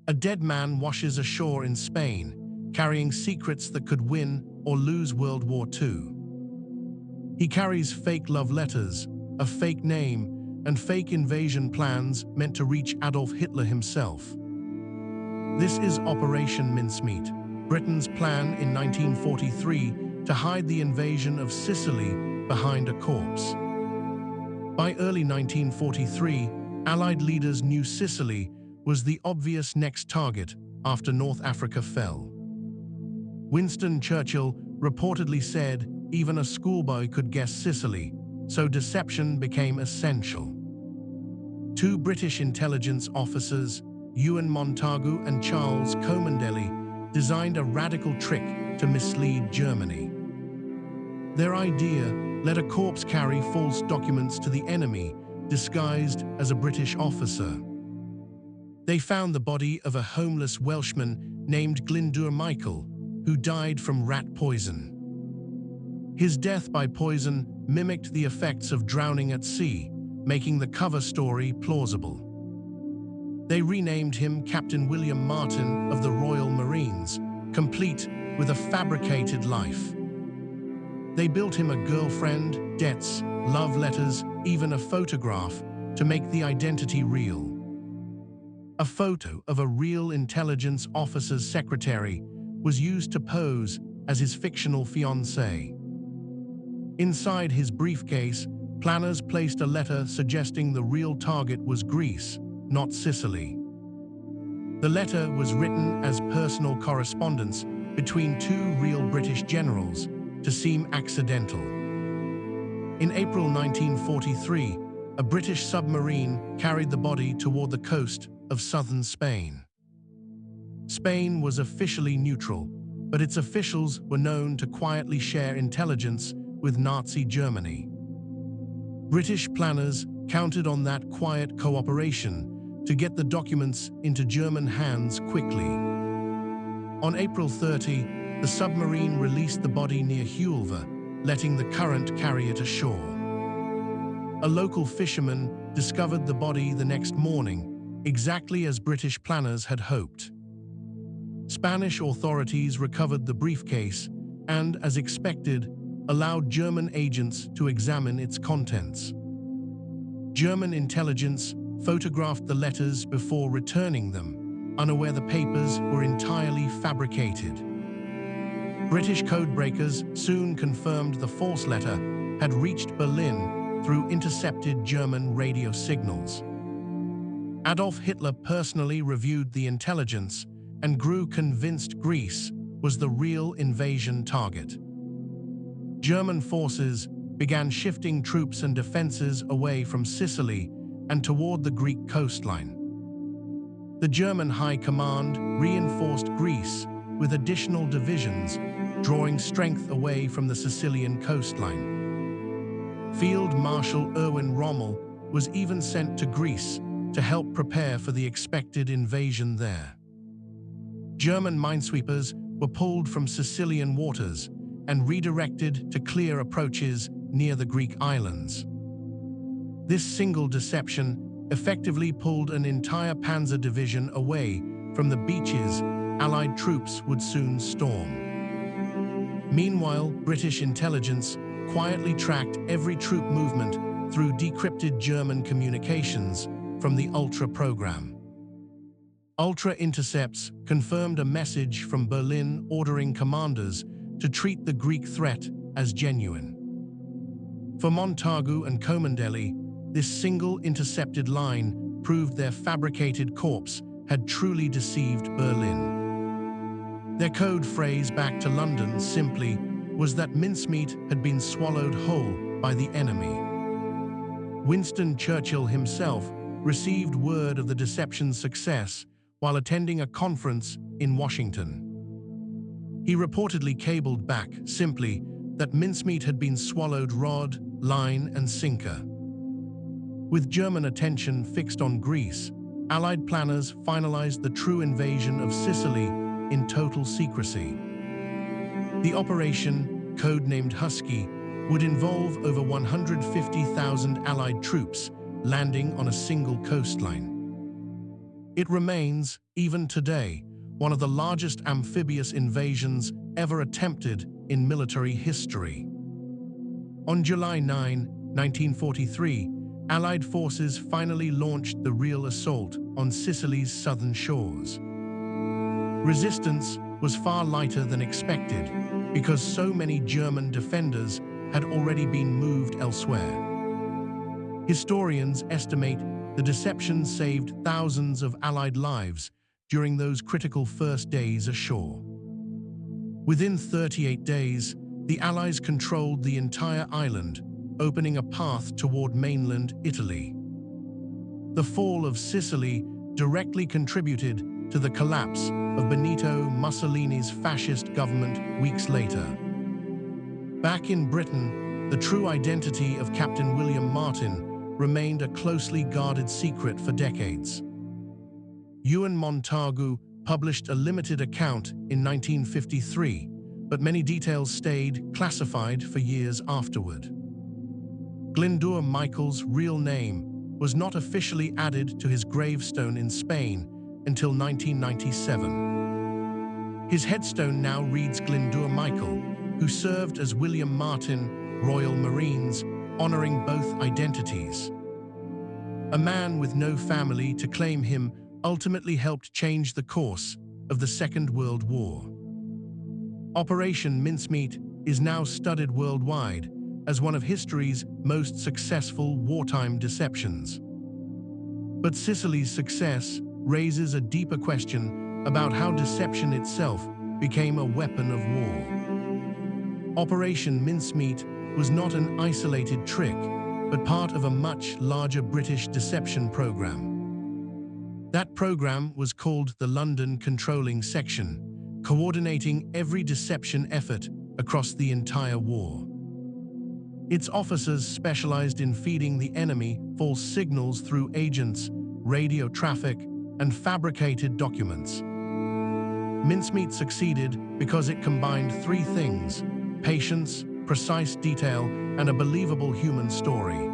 A dead man washes ashore in Spain, carrying secrets that could win or lose World War II. He carries fake love letters, a fake name, and fake invasion plans meant to reach Adolf Hitler himself. This is Operation Mincemeat, Britain's plan in 1943 to hide the invasion of Sicily behind a corpse. By early 1943, Allied leaders knew Sicily was the obvious next target after North Africa fell. Winston Churchill reportedly said even a schoolboy could guess Sicily, so deception became essential. Two British intelligence officers, Ewen Montagu and Charles Cholmondeley, designed a radical trick to mislead Germany. Their idea let a corpse carry false documents to the enemy, disguised as a British officer. They found the body of a homeless Welshman named Glyndŵr Michael, who died from rat poison. His death by poison mimicked the effects of drowning at sea, making the cover story plausible. They renamed him Captain William Martin of the Royal Marines, complete with a fabricated life. They built him a girlfriend, debts, love letters, even a photograph to make the identity real. A photo of a real intelligence officer's secretary was used to pose as his fictional fiancée. Inside his briefcase, planners placed a letter suggesting the real target was Greece, not Sicily. The letter was written as personal correspondence between two real British generals to seem accidental. In April 1943, a British submarine carried the body toward the coast of southern Spain. Spain was officially neutral, but its officials were known to quietly share intelligence with Nazi Germany. British planners counted on that quiet cooperation to get the documents into German hands quickly. On April 30, the submarine released the body near Hulve, letting the current carry it ashore. A local fisherman discovered the body the next morning, exactly as British planners had hoped. Spanish authorities recovered the briefcase and, as expected, allowed German agents to examine its contents. German intelligence photographed the letters before returning them, unaware the papers were entirely fabricated. British codebreakers soon confirmed the false letter had reached Berlin through intercepted German radio signals. Adolf Hitler personally reviewed the intelligence and grew convinced Greece was the real invasion target. German forces began shifting troops and defenses away from Sicily and toward the Greek coastline. The German High Command reinforced Greece with additional divisions, drawing strength away from the Sicilian coastline. Field Marshal Erwin Rommel was even sent to Greece to help prepare for the expected invasion there. German minesweepers were pulled from Sicilian waters and redirected to clear approaches near the Greek islands. This single deception effectively pulled an entire panzer division away from the beaches Allied troops would soon storm. Meanwhile, British intelligence quietly tracked every troop movement through decrypted German communications from the Ultra program. Ultra intercepts confirmed a message from Berlin ordering commanders to treat the Greek threat as genuine. For Montagu and Cholmondeley, this single intercepted line proved their fabricated corpse had truly deceived Berlin. Their code phrase back to London simply was that mincemeat had been swallowed whole by the enemy. Winston Churchill himself received word of the deception's success while attending a conference in Washington. He reportedly cabled back simply that mincemeat had been swallowed rod, line, and sinker. With German attention fixed on Greece, Allied planners finalized the true invasion of Sicily in total secrecy. The operation, codenamed Husky, would involve over 150,000 Allied troops landing on a single coastline. It remains, even today, one of the largest amphibious invasions ever attempted in military history. On July 9, 1943, Allied forces finally launched the real assault on Sicily's southern shores. Resistance was far lighter than expected because so many German defenders had already been moved elsewhere. Historians estimate the deception saved thousands of Allied lives during those critical first days ashore. Within 38 days, the Allies controlled the entire island, opening a path toward mainland Italy. The fall of Sicily directly contributed to the collapse of Benito Mussolini's fascist government weeks later. Back in Britain, the true identity of Captain William Martin remained a closely guarded secret for decades. Ewen Montagu published a limited account in 1953, but many details stayed classified for years afterward. Glyndŵr Michael's real name was not officially added to his gravestone in Spain until 1997. His headstone now reads Glyndŵr Michael, who served as William Martin, Royal Marines, honoring both identities. A man with no family to claim him ultimately helped change the course of the Second World War. Operation Mincemeat is now studied worldwide as one of history's most successful wartime deceptions. But Sicily's success raises a deeper question about how deception itself became a weapon of war. Operation Mincemeat was not an isolated trick, but part of a much larger British deception program. That program was called the London Controlling Section, coordinating every deception effort across the entire war. Its officers specialized in feeding the enemy false signals through agents, radio traffic, and fabricated documents. Mincemeat succeeded because it combined three things: patience, precise detail, and a believable human story.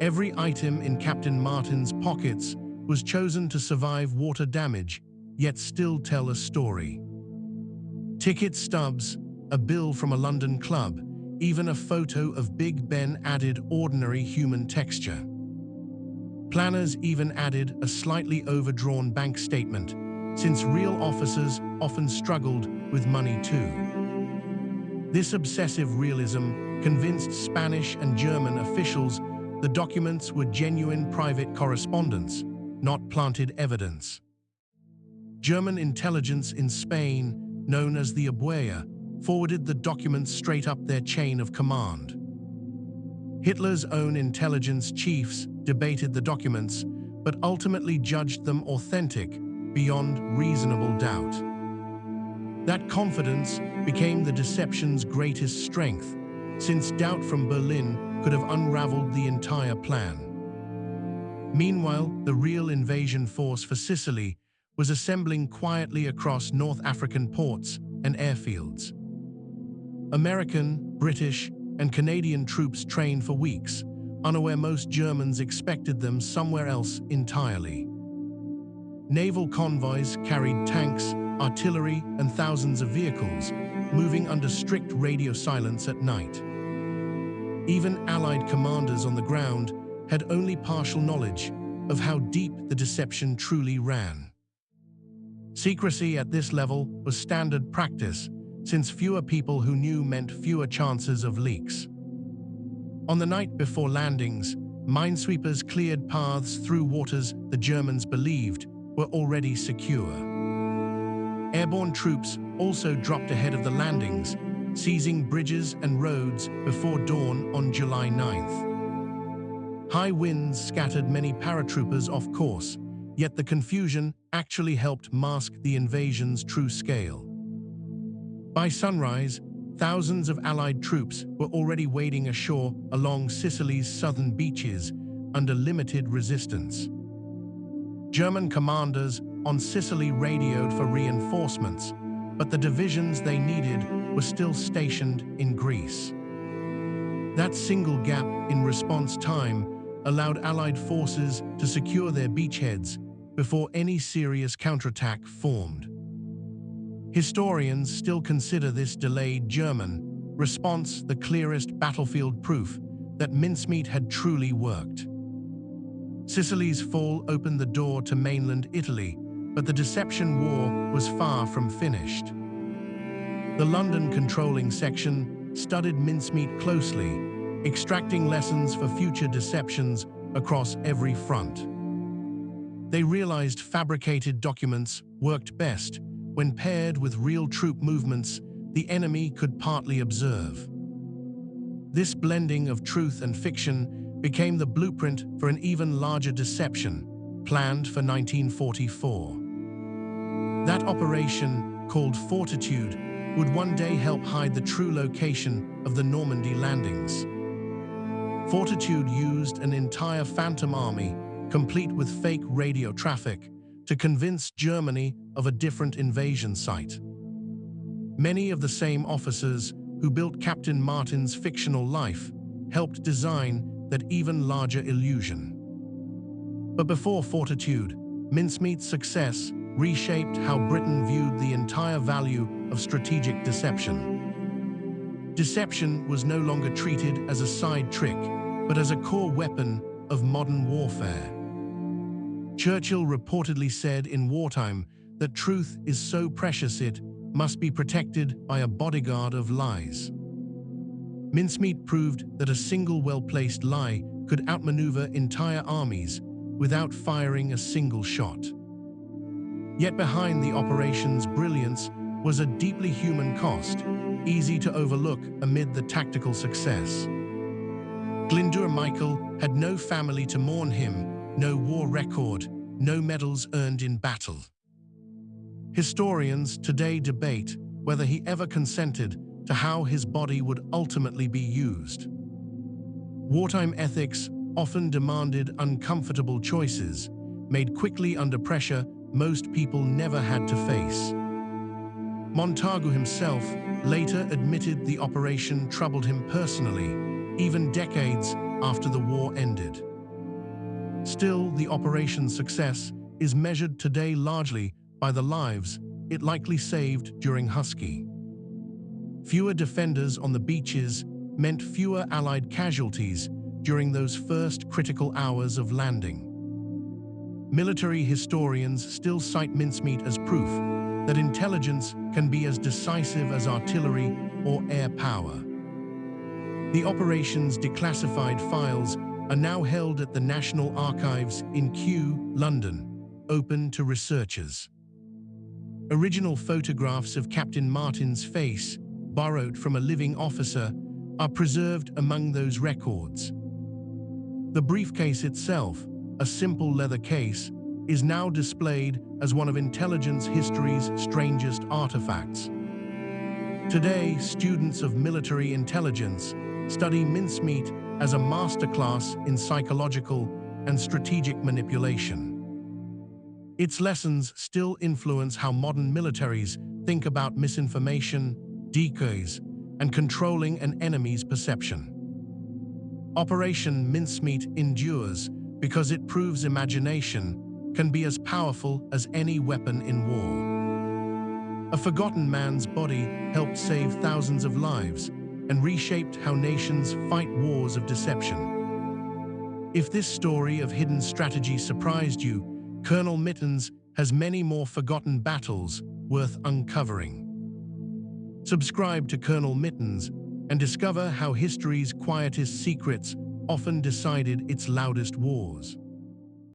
Every item in Captain Martin's pockets was chosen to survive water damage, yet still tell a story. Ticket stubs, a bill from a London club, even a photo of Big Ben added ordinary human texture. Planners even added a slightly overdrawn bank statement, since real officers often struggled with money too. This obsessive realism convinced Spanish and German officials the documents were genuine private correspondence, not planted evidence. German intelligence in Spain, known as the WWII, forwarded the documents straight up their chain of command. Hitler's own intelligence chiefs debated the documents, but ultimately judged them authentic beyond reasonable doubt. That confidence became the deception's greatest strength, since doubt from Berlin could have unraveled the entire plan. Meanwhile, the real invasion force for Sicily was assembling quietly across North African ports and airfields. American, British, and Canadian troops trained for weeks, unaware most Germans expected them somewhere else entirely. Naval convoys carried tanks, artillery, and thousands of vehicles, moving under strict radio silence at night. Even Allied commanders on the ground had only partial knowledge of how deep the deception truly ran. Secrecy at this level was standard practice, since fewer people who knew meant fewer chances of leaks. On the night before landings, minesweepers cleared paths through waters the Germans believed were already secure. Airborne troops also dropped ahead of the landings, seizing bridges and roads before dawn on July 9th. High winds scattered many paratroopers off course, yet the confusion actually helped mask the invasion's true scale. By sunrise, thousands of Allied troops were already wading ashore along Sicily's southern beaches under limited resistance. German commanders on Sicily radioed for reinforcements, but the divisions they needed were still stationed in Greece. That single gap in response time allowed Allied forces to secure their beachheads, before any serious counterattack formed. Historians still consider this delayed German response the clearest battlefield proof that mincemeat had truly worked. Sicily's fall opened the door to mainland Italy, but the Deception War was far from finished. The London controlling section studied mincemeat closely, extracting lessons for future deceptions across every front. They realized fabricated documents worked best when paired with real troop movements the enemy could partly observe. This blending of truth and fiction became the blueprint for an even larger deception, planned for 1944. That operation, called Fortitude, would one day help hide the true location of the Normandy landings. Fortitude used an entire phantom army, complete with fake radio traffic, to convince Germany of a different invasion site. Many of the same officers who built Captain Martin's fictional life helped design that even larger illusion. But before Fortitude, mincemeat's success reshaped how Britain viewed the entire value of strategic deception. Deception was no longer treated as a side trick, but as a core weapon of modern warfare. Churchill reportedly said in wartime that truth is so precious it must be protected by a bodyguard of lies. Mincemeat proved that a single well-placed lie could outmaneuver entire armies without firing a single shot. Yet behind the operation's brilliance was a deeply human cost, easy to overlook amid the tactical success. Glyndŵr Michael had no family to mourn him, no war record, no medals earned in battle. Historians today debate whether he ever consented to how his body would ultimately be used. Wartime ethics often demanded uncomfortable choices, made quickly under pressure most people never had to face. Montagu himself later admitted the operation troubled him personally, even decades after the war ended. Still, the operation's success is measured today largely by the lives it likely saved during Husky. Fewer defenders on the beaches meant fewer Allied casualties during those first critical hours of landing. Military historians still cite mincemeat as proof that intelligence can be as decisive as artillery or air power. The operation's declassified files are now held at the National Archives in Kew, London, open to researchers. Original photographs of Captain Martin's face, borrowed from a living officer, are preserved among those records. The briefcase itself, a simple leather case, is now displayed as one of intelligence history's strangest artifacts. Today, students of military intelligence study mincemeat as a masterclass in psychological and strategic manipulation. Its lessons still influence how modern militaries think about misinformation, decoys, and controlling an enemy's perception. Operation Mincemeat endures because it proves imagination can be as powerful as any weapon in war. A forgotten man's body helped save thousands of lives and reshaped how nations fight wars of deception. If this story of hidden strategy surprised you, Colonel Mittens has many more forgotten battles worth uncovering. Subscribe to Colonel Mittens and discover how history's quietest secrets often decided its loudest wars.